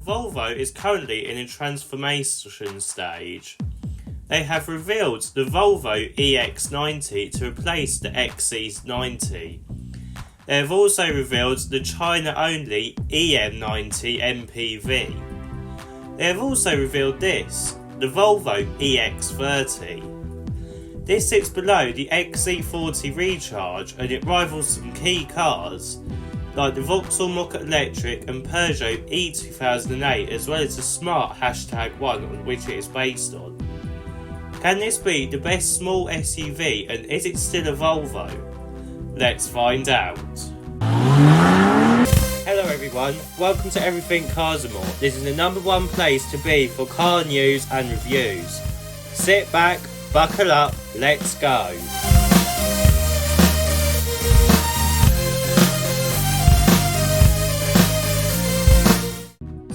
Volvo is currently in a transformation stage. They have revealed the Volvo EX90 to replace the XC90. They have also revealed the China-only EM90 MPV. They have also revealed this, the Volvo EX30. This sits below the XC40 Recharge and it rivals some key cars like the Vauxhall Mokka Electric and Peugeot E2008, as well as the smart #1 on which it is based on. Can this be the best small SUV, and is it still a Volvo? Let's find out. Hello everyone, welcome to Everything Cars and More. This is the #1 place to be for car news and reviews. Sit back, buckle up, let's go.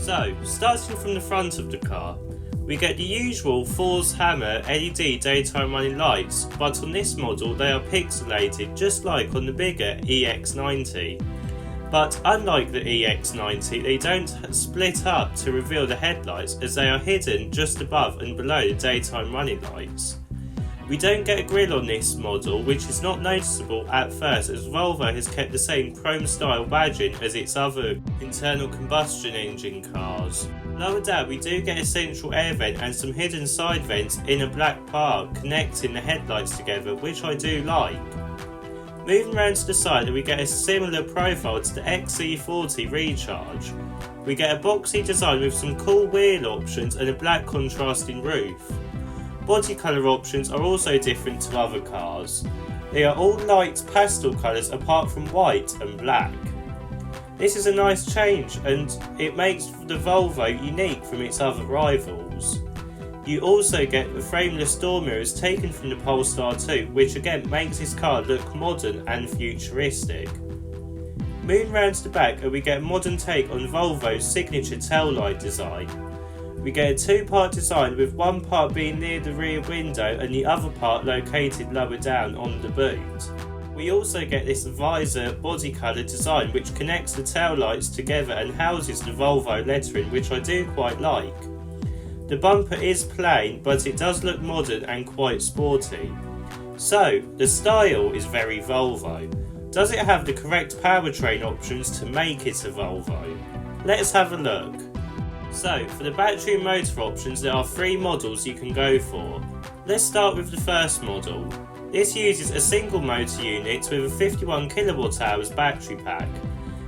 So, starting from the front of the car, we get the usual Force Hammer LED daytime running lights, but on this model they are pixelated just like on the bigger EX90. But unlike the EX90, they don't split up to reveal the headlights, as they are hidden just above and below the daytime running lights. We don't get a grille on this model, which is not noticeable at first, as Volvo has kept the same chrome style badging as its other internal combustion engine cars. Lower down we do get a central air vent and some hidden side vents in a black part connecting the headlights together, which I do like. Moving round to the side, we get a similar profile to the XC40 Recharge. We get a boxy design with some cool wheel options and a black contrasting roof. Body colour options are also different to other cars. They are all light pastel colours apart from white and black. This is a nice change and it makes the Volvo unique from its other rivals. You also get the frameless door mirrors taken from the Polestar 2, which again makes this car look modern and futuristic. Moving round to the back, we get a modern take on Volvo's signature taillight design. We get a two-part design, with one part being near the rear window and the other part located lower down on the boot. We also get this visor body colour design which connects the taillights together and houses the Volvo lettering, which I do quite like. The bumper is plain, but it does look modern and quite sporty. So, the style is very Volvo. Does it have the correct powertrain options to make it a Volvo? Let's have a look. So, for the battery and motor options, there are 3 models you can go for. Let's start with the first model. This uses a single motor unit with a 51 kWh battery pack.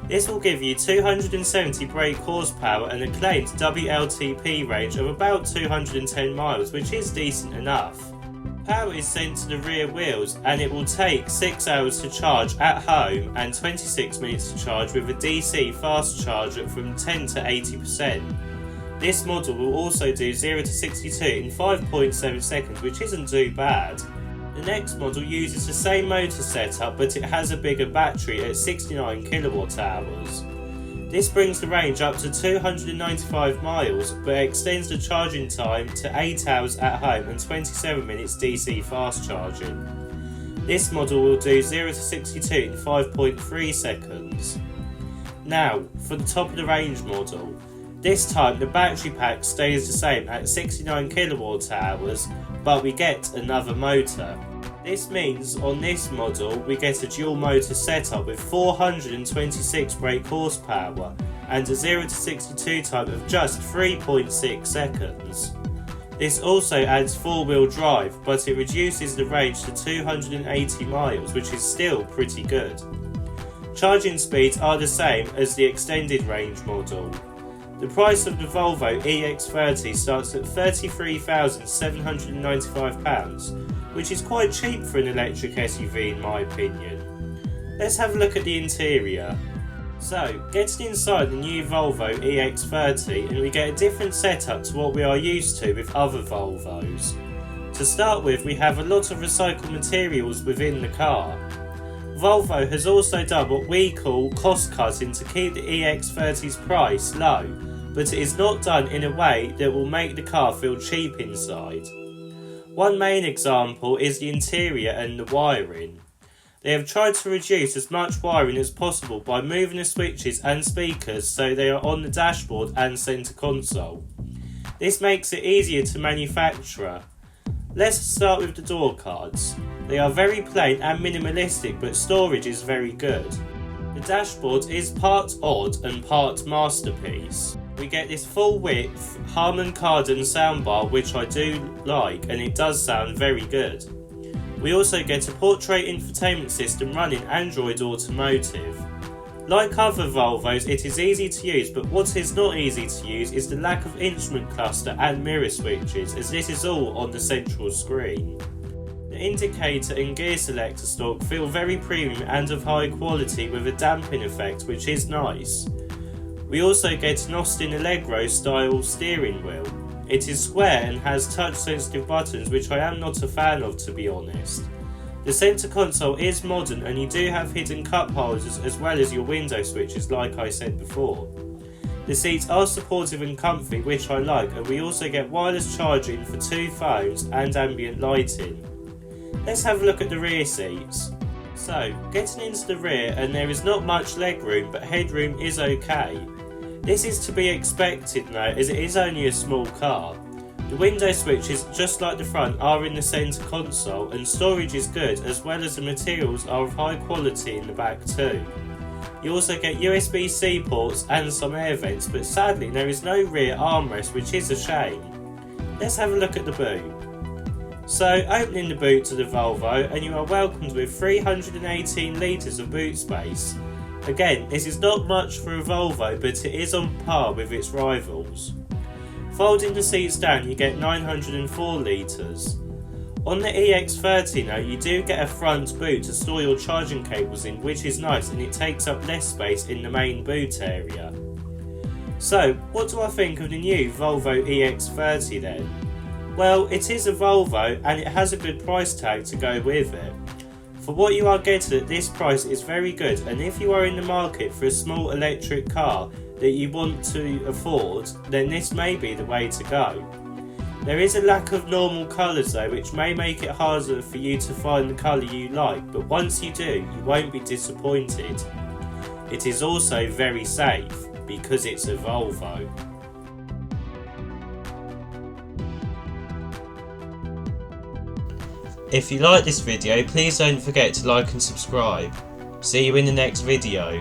This will give you 270 brake horsepower and a claimed WLTP range of about 210 miles, which is decent enough. Power is sent to the rear wheels and it will take 6 hours to charge at home and 26 minutes to charge with a DC fast charger from 10 to 80%. This model will also do 0 to 62 in 5.7 seconds, which isn't too bad. The next model uses the same motor setup, but it has a bigger battery at 69 kWh. This brings the range up to 295 miles, but extends the charging time to 8 hours at home and 27 minutes DC fast charging. This model will do 0 to 62 in 5.3 seconds. Now, for the top of the range model. This time the battery pack stays the same at 69 kWh, but we get another motor. This means on this model we get a dual motor setup with 426 brake horsepower and a 0 to 62 time of just 3.6 seconds. This also adds 4-wheel drive, but it reduces the range to 280 miles, which is still pretty good. Charging speeds are the same as the extended range model. The price of the Volvo EX30 starts at £33,795, which is quite cheap for an electric SUV in my opinion. Let's have a look at the interior. So, getting inside the new Volvo EX30, and we get a different setup to what we are used to with other Volvos. To start with, we have a lot of recycled materials within the car. Volvo has also done what we call cost cutting to keep the EX30's price low, but it is not done in a way that will make the car feel cheap inside. One main example is the interior and the wiring. They have tried to reduce as much wiring as possible by moving the switches and speakers so they are on the dashboard and centre console. This makes it easier to manufacture. Let's start with the door cards. They are very plain and minimalistic, but storage is very good. The dashboard is part odd and part masterpiece. We get this full width Harman Kardon soundbar, which I do like, and it does sound very good. We also get a portrait infotainment system running Android Automotive. Like other Volvos, it is easy to use, but what is not easy to use is the lack of instrument cluster and mirror switches, as this is all on the central screen. The indicator and gear selector stalk feel very premium and of high quality with a damping effect, which is nice. We also get an Austin Allegro style steering wheel. It is square and has touch sensitive buttons, which I am not a fan of, to be honest. The centre console is modern and you do have hidden cup holders as well as your window switches, like I said before. The seats are supportive and comfy, which I like, and we also get wireless charging for 2 phones and ambient lighting. Let's have a look at the rear seats. So, getting into the rear, and there is not much legroom, but headroom is okay. This is to be expected now, as it is only a small car. The window switches, just like the front, are in the centre console, and storage is good, as well as the materials are of high quality in the back too. You also get USB-C ports and some air vents, but sadly there is no rear armrest, which is a shame. Let's have a look at the boot. So, opening the boot to the Volvo, and you are welcomed with 318 litres of boot space. Again, this is not much for a Volvo, but it is on par with its rivals. Folding the seats down, you get 904 litres. On the EX30 now, you do get a front boot to store your charging cables in, which is nice, and it takes up less space in the main boot area. So, what do I think of the new Volvo EX30 then? Well, it is a Volvo and it has a good price tag to go with it. For what you are getting at this price is very good, and if you are in the market for a small electric car that you want to afford, then this may be the way to go. There is a lack of normal colours though, which may make it harder for you to find the colour you like, but once you do, you won't be disappointed. It is also very safe, because it's a Volvo. If you like this video, please don't forget to like and subscribe. See you in the next video.